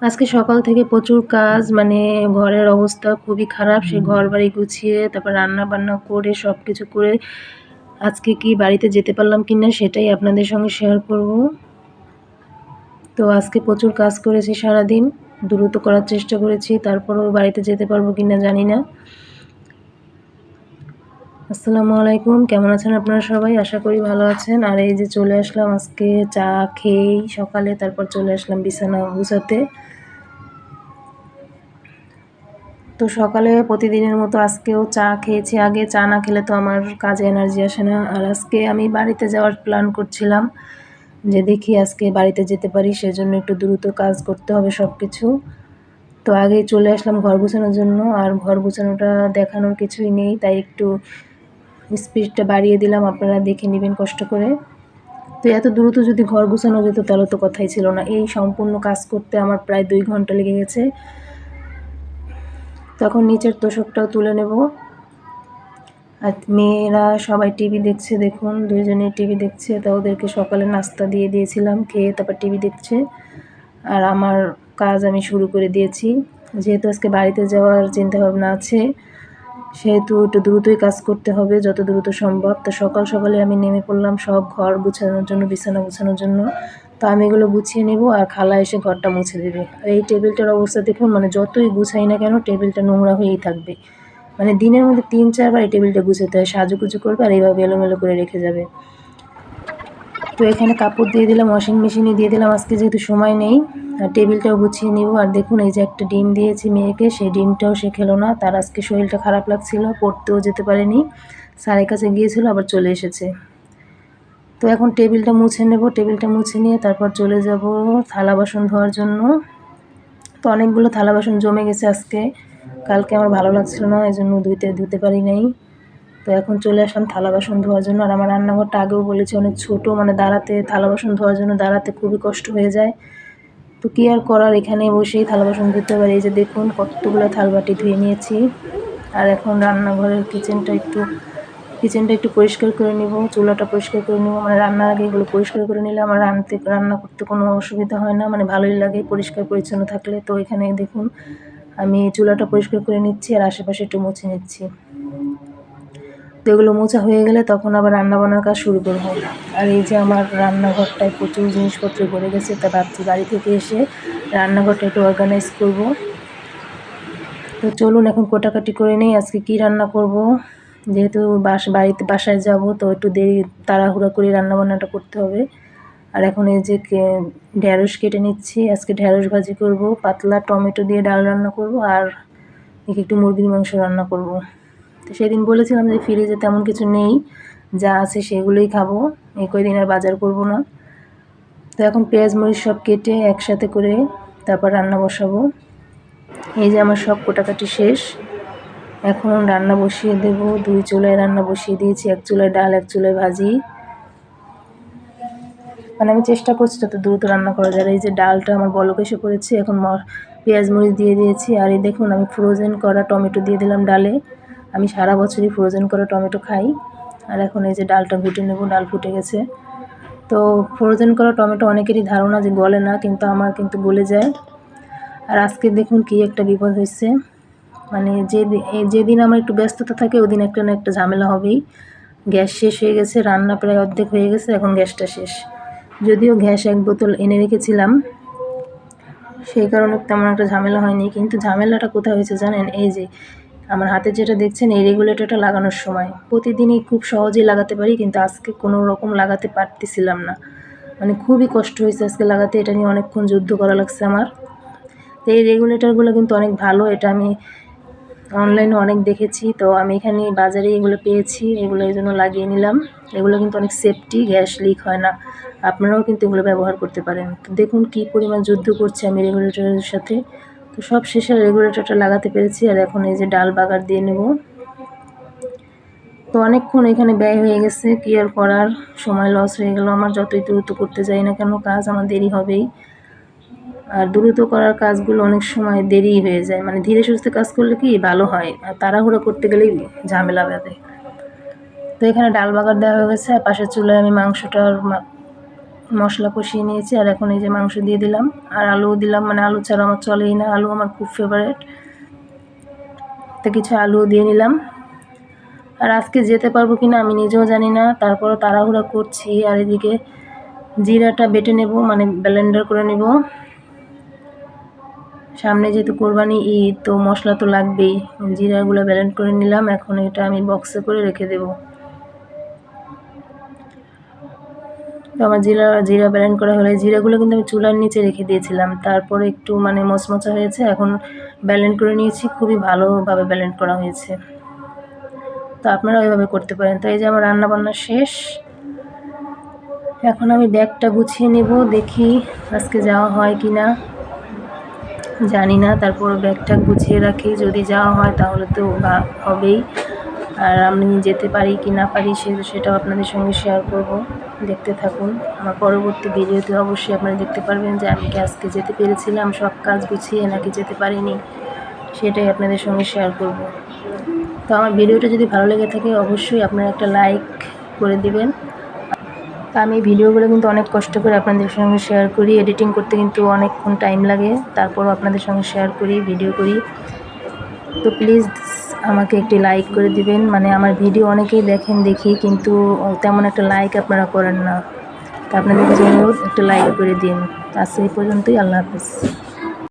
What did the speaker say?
আজকে সকাল থেকে প্রচুর কাজ, মানে ঘরের অবস্থা খুবই খারাপ। সেই ঘরবাড়ি গুছিয়ে তারপর রান্না-বান্না করে সবকিছু করে আজকে কি বাড়িতে যেতে পারলাম কিনা সেটাই আপনাদের সঙ্গে শেয়ার করব। তো আজকে প্রচুর কাজ করেছি সারাদিন, দ্রুত করার চেষ্টা করেছি, তারপরেও বাড়িতে যেতে পারবো কিনা জানি না। আসসালামু আলাইকুম, কেমন আছেন আপনারা সবাই? আশা করি ভালো আছেন। আর এই যে চলে আসলাম আজকে চা খেয়েই সকালে, তারপর চলে আসলাম বিছানা গুছাতে। তো সকালে প্রতিদিনের মতো আজকেও চা খেয়েছি। আগে চা না খেলে তো আমার কাজে এনার্জি আসে না। আর আজকে আমি বাড়িতে যাওয়ার প্ল্যান করছিলাম, যে দেখি আজকে বাড়িতে যেতে পারি, সেজন্য একটু দ্রুত কাজ করতে হবে সব কিছু। তো আগেই চলে আসলাম ঘর গুছানোর জন্য, আর ঘর গুছানোটা দেখানোর কিছুই নেই, তাই একটু স্পিডটা বাড়িয়ে দিলাম, আপনারা দেখে নেবেন কষ্ট করে। তো এত দ্রুত যদি ঘর গুছানো যেত তাহলে তো কথাই ছিল না। এই সম্পূর্ণ কাজ করতে আমার প্রায় 2 ঘন্টা লেগে গেছে। তখন নিচের তোশকটাও তুলে নেব। আর মেয়েরা সবাই টিভি দেখছে, দেখুন দুইজনে টিভি দেখছে। তো ওদেরকে সকালে নাস্তা দিয়ে দিয়েছিলাম, খেয়ে তারপর টিভি দেখছে। আর আমার কাজ আমি শুরু করে দিয়েছি। যেহেতু আজকে বাড়িতে যাওয়ার চিন্তাভাবনা আছে, সেহেতু একটু দ্রুতই কাজ করতে হবে, যত দ্রুত সম্ভব। তো সকাল সকালে আমি নেমে পড়লাম সব ঘর গুছানোর জন্য, বিছানা গুছানোর জন্য। তো আমি এগুলো গুছিয়ে নেব, আর খালা এসে ঘরটা মুছে দেবে। আর এই টেবিলটার অবস্থা দেখুন, মানে যতই গুছাই না কেন টেবিলটা নোংরা হয়েই থাকবে। মানে দিনের মধ্যে 3-4 বার এই টেবিলটা গুছাতে হয়, সাজুগুজু করবে আর এইভাবে এলোমেলো করে রেখে যাবে। তো এখানে কাপড় দিয়ে দিলাম, ওয়াশিং মেশিনে দিয়ে দিলাম, আজকে যেহেতু সময় নেই। আর টেবিলটাও গুছিয়ে নিব। আর দেখুন এই যে একটা ডিম দিয়েছি মেয়েকে, সেই ডিমটাও সে খেলো না। তার আজকে শরীরটা খারাপ লাগছিল, পড়তেও যেতে পারেনি, স্যারের কাছে গিয়েছিল আবার চলে এসেছে। তো এখন টেবিলটা মুছে নেব, টেবিলটা মুছে নিয়ে তারপর চলে যাব থালা বাসন ধোয়ার জন্য। তো অনেকগুলো থালা বাসন জমে গেছে আজকে, কালকে আমার ভালো লাগছিল না, এই জন্য ধুতে পারি নাই। তো এখন চলে আসলাম থালা বাসন ধোয়ার জন্য। আর আমার রান্নাঘরটা আগেও বলেছি অনেক ছোট, মানে দাঁড়াতে, থালা বাসন ধোয়ার জন্য দাঁড়াতে খুবই কষ্ট হয়ে যায়। তো কী আর করার, এখানে বসেই থালা বাসন ধুতে পারি। এই যে দেখুন কতগুলো থালবাটি ধুয়ে নিয়েছি। আর এখন রান্নাঘরের কিচেনটা একটু পরিষ্কার করে নিব, চুলাটা পরিষ্কার করে নিব। মানে রান্নার আগে এগুলো পরিষ্কার করে নিলে আমার রান্না করতে কোনো অসুবিধা হয় না, মানে ভালোই লাগে পরিষ্কার পরিচ্ছন্ন থাকলে। তো এখানে দেখুন আমি চুলাটা পরিষ্কার করে নিচ্ছি আর আশেপাশে একটু মুছে নিচ্ছি। তো এগুলো মোছা হয়ে গেলে তখন আবার রান্নাবান্নার কাজ শুরু করব। আর এই যে আমার রান্নাঘরটায় প্রচুর জিনিসপত্র ভরে গেছে, তা ভাবছি বাড়ি থেকে এসে রান্নাঘরটা একটু অর্গানাইজ করব। তো চলুন এখন কোটাকাটি করে নেই আজকে কি রান্না করব। যেহেতু বাসায় যাব, তো একটু তাড়াহুড়া করে রান্নাবান্নাটা করতে হবে। আর এখন এই যে ঢেঁড়স কেটে নিচ্ছি, আজকে ঢেঁড়স ভাজি করব, পাতলা টমেটো দিয়ে ডাল রান্না করব, আর একটু মুরগির মাংস রান্না করব। তো সেদিন বলেছিলাম যে ফ্রিজে তেমন কিছু নেই, যা আছে সেগুলোই খাবো, এই কয়দিন আর বাজার করব না। তো এখন পেঁয়াজ মরিচ সব কেটে একসাথে করে তারপর রান্না বসাবো। এই যে আমার সব কোটাকাটি শেষ, এখন রান্না বসিয়ে দেব। 2 চুলায় রান্না বসিয়ে দিয়েছি, 1 চুলায় ডাল, 1 চুলায় ভাজি। মানে আমি চেষ্টা করছি যত দ্রুত রান্না করা যায়। এই যে ডালটা আমার বলক এসে পড়েছে, এখন পেঁয়াজ মরিচ দিয়ে দিয়েছি। আর এই দেখুন আমি ফ্রোজেন করা টমেটো দিয়ে দিলাম ডালে। আমি সারা বছরই ফ্রোজেন করা টমেটো খাই। আর এখন এই যে ডালটা ফুটে নেব, ডাল ফুটে গেছে। তো ফ্রোজেন করা টমেটো অনেকেরই ধারণা যে গলে না, কিন্তু আমার কিন্তু গলে যায়। আর আজকে দেখুন কি একটা বিপদ হয়েছে, মানে যেদিন আমার একটু ব্যস্ততা থাকে ওদিন একটা না একটা ঝামেলা হবেই। গ্যাস শেষ হয়ে গেছে, রান্না প্রায় অর্ধেক হয়ে গেছে, এখন গ্যাসটা শেষ। যদিও গ্যাস 1 বোতল এনে রেখেছিলাম, সেই কারণে তেমন একটা ঝামেলা হয়নি। কিন্তু ঝামেলাটা কোথায় হয়েছে জানেন? এই যে আমার হাতে যেটা দেখছেন, এই রেগুলেটরটা লাগানোর সময়। প্রতিদিনই খুব সহজেই লাগাতে পারি, কিন্তু আজকে কোনো রকম লাগাতে পারতেছিলাম না। মানে খুবই কষ্ট হয়েছে আজকে লাগাতে, এটা নিয়ে অনেকক্ষণ যুদ্ধ করা লাগছে আমার। তো এই রেগুলেটরগুলো কিন্তু অনেক ভালো, এটা আমি অনলাইনে অনেক দেখেছি। তো আমি এখানে বাজারে এগুলো পেয়েছি, এগুলো এই জন্য লাগিয়ে নিলাম। এগুলো কিন্তু অনেক সেফটি, গ্যাস লিক হয় না। আপনারাও কিন্তু এগুলো ব্যবহার করতে পারেন। তো দেখুন কী পরিমাণ যুদ্ধ করছি আমি রেগুলেটরের সাথে। তো সব শেষে রেগুলেটরটা লাগাতে পেরেছি। আর এখন এই যে ডাল বাগার দিয়ে নেব। তো অনেকক্ষণ এখানে ব্যয় হয়ে গেছে, কী আর করার, সময় লস হয়ে গেল আমার। যতই দ্রুত করতে যাই না কেন কাজ আমার দেরি হবেই। আর দ্রুত করার কাজগুলো অনেক সময় দেরি হয়ে যায়, মানে ধীরে সুস্থে কাজ করলে কি ভালো হয়, আর তাড়াহুড়ো করতে গেলেই ঝামেলা বাধে। তো এখানে ডাল বাগার দেওয়া হয়ে গেছে, আর পাশের চুলায় আমি মশলা কষিয়ে নিয়েছি, আর এখন এই যে মাংস দিয়ে দিলাম, আর আলুও দিলাম, মানে আলু ছাড়া আমার চলেই না, আলু আমার খুব ফেভারিট, তো কিছু আলুও দিয়ে নিলাম। আর আজকে যেতে পারবো কিনা আমি নিজেও জানি না, তারপরও তাড়াহুড়া করছি। আর এদিকে জিরাটা বেটে নেব, মানে ব্লেন্ডার করে নেব। সামনে যেহেতু কোরবানি ঈদ, তো মশলা তো লাগবেই। জিরাগুলো ব্লেন্ড করে নিলাম, এখন এটা আমি বক্সে করে রেখে দেব। তো আমার জিরা ব্লেন্ড করা হলে, জিরাগুলো কিন্তু আমি চুলার নিচে রেখে দিয়েছিলাম, তারপরে একটু মানে মচমচা হয়েছে, এখন ব্লেন্ড করে নিয়েছি, খুবই ভালোভাবে ব্লেন্ড করা হয়েছে। তো আপনারা ওইভাবে করতে পারেন। তো এই যে আমার রান্না বান্না শেষ, এখন আমি ব্যাগটা গুছিয়ে নেব, দেখি আজকে যাওয়া হয় কি না জানি না, তারপর ব্যাগটা গুছিয়ে রাখি, যদি যাওয়া হয় তাহলে তো হবেই, আর আমি যেতে পারি কি না পারি সেটাও আপনাদের সঙ্গে শেয়ার করব। দেখতে থাকুন আমার পরবর্তী ভিডিওতে, অবশ্যই আপনারা দেখতে পারবেন যে আমি কি আজকে যেতে পেরেছিলাম সব কাজ গুছিয়ে, নাকি যেতে পারিনি, সেটাই আপনাদের সঙ্গে শেয়ার করব। তো আমার ভিডিওটা যদি ভালো লেগে থাকে, অবশ্যই আপনারা একটা লাইক করে দিবেন। আমি ভিডিওগুলো কিন্তু অনেক কষ্ট করে আপনাদের সঙ্গে শেয়ার করি, এডিটিং করতে কিন্তু অনেকক্ষণ টাইম লাগে, তারপরও আপনাদের সঙ্গে শেয়ার করি, ভিডিও করি। তো প্লিজ আমাকে একটি লাইক করে দিবেন। মানে আমার ভিডিও অনেকেই দেখি, কিন্তু তেমন একটা লাইক আপনারা করেন না, তো আপনাদের কাছে অনুরোধ, একটা লাইক করে দিন। আজ এই পর্যন্তই, আল্লাহ হাফিজ।